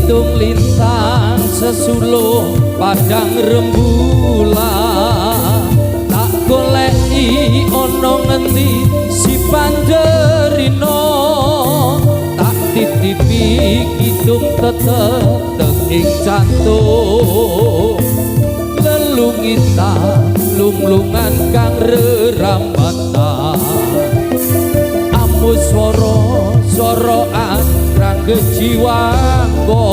ngitung lintang sesuluh padang rembulan tak goleki ana ngendi si Panjerino tak titipi kidung tetep ing jantung lelungitan lunglungan kang rerambatan amus swara angkrang kejiwaku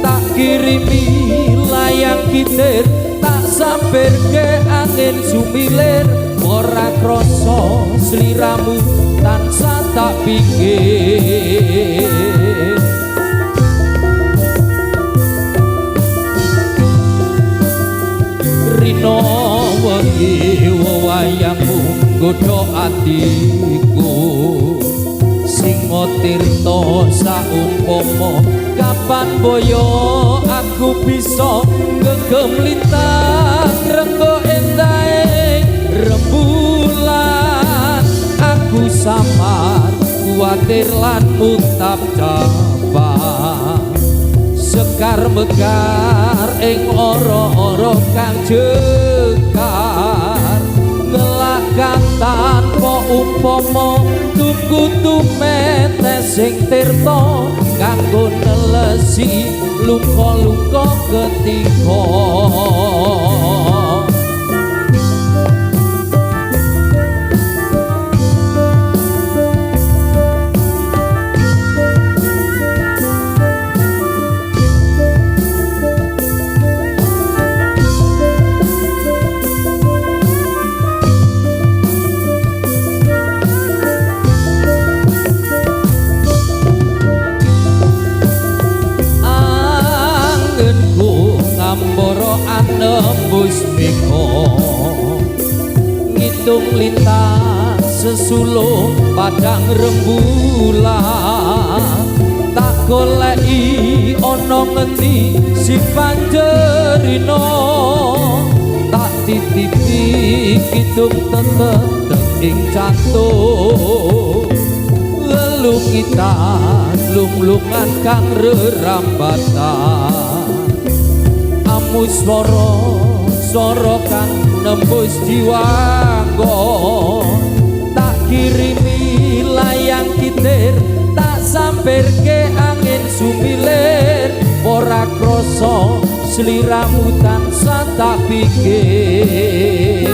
tak kirimi layang kitir tak sampirke angin sumilir ora krasa sliramu tansah tak pikir rino wengi wayangmu nggodha atiku Singo tirta saumpama kapan boyo aku bisa ngegem lintang renggo endahe rembulan aku samar kuatir lan utap cabang sekar mekar ing ora-ora kang jekar ngelakkan tanpa umpama tuku tumetes sing tirta kanggo nelesi luka-luka ketika nembus miko ngitung lintang sesuluh padang rembulan tak goleki ana ngendi si Panjerino tak titipi kidung tetep ing jantung lelungitan lunglungan kang rerambatan amus swara kang nembus jiwaku tak kirimi layang kitir tak sampirke angin sumilir ora krasa sliramu tansah tak pikir